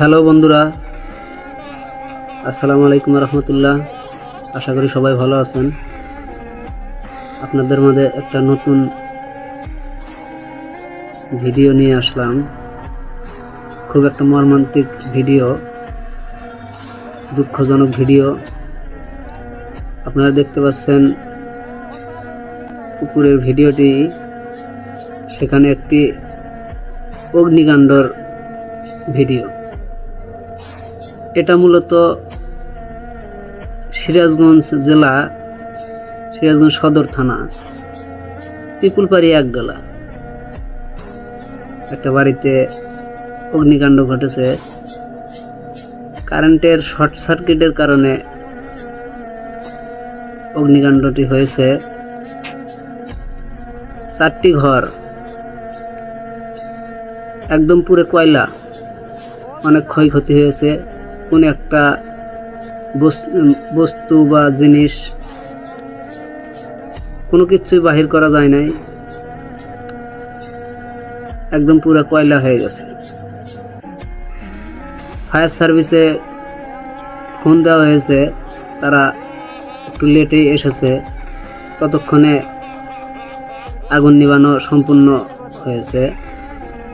Hello বন্ধুরা, আসসালামু আলাইকুম রহমতুল্লাহ। আশা করি সবাই ভালো আছেন। আপনাদের মাঝে একটা নতুন ভিডিও নিয়ে আসলাম। খুব একটা মর্মান্তিক ভিডিও, দুঃখজনক ভিডিও। আপনারা দেখতে পাচ্ছেন উপরের ভিডিওটি, সেখানে একটি অগ্নিকাণ্ডর ভিডিও। এটা মূলত সিরাজগঞ্জ জেলা, সিরাজগঞ্জ সদর থানা, পিপুলপাড়ি একডলা একটা বাড়িতে অগ্নিকাণ্ড ঘটেছে। কারেন্টের শর্ট সার্কিটের কারণে অগ্নিকাণ্ডটি হয়েছে। 4টি ঘর একদম পুরো কয়লা, অনেক ক্ষয়ক্ষতি হয়েছে। কোন একটা বস্তু বা জিনিস কোনো কিছুই বাহির করা যায় নাই, একদম পুরো কয়লা হয়ে গেছে। ফায়ার সার্ভিসে ফোন দেওয়া হয়েছে, তারা একটু লেটেই এসেছে। ততক্ষণে আগুন নিভানো সম্পূর্ণ হয়েছে।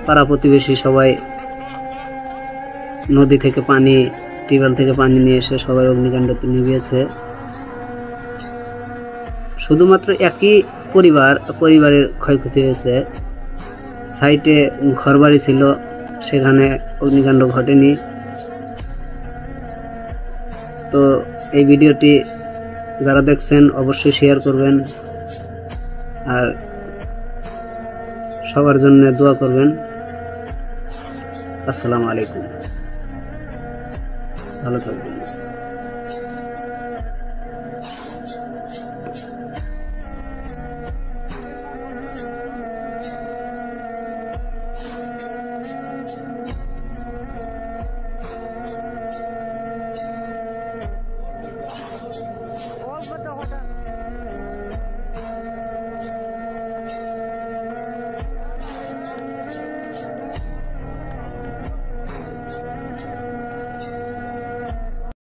পাড়া প্রতিবেশী সবাই নদী থেকে পানি, টিউবওয়েল থেকে পানি নিয়ে এসে সবাই অগ্নিকাণ্ডটি নিভিয়েছে। শুধুমাত্র একই পরিবারের ক্ষয়ক্ষতি হয়েছে। সাইটে ঘরবাড়ি ছিল, সেখানে অগ্নিকাণ্ড ঘটেনি। তো এই ভিডিওটি যারা দেখছেন অবশ্যই শেয়ার করবেন, আর সবার জন্য দোয়া করবেন। আসসালামু আলাইকুম, ভালো থাকবেন।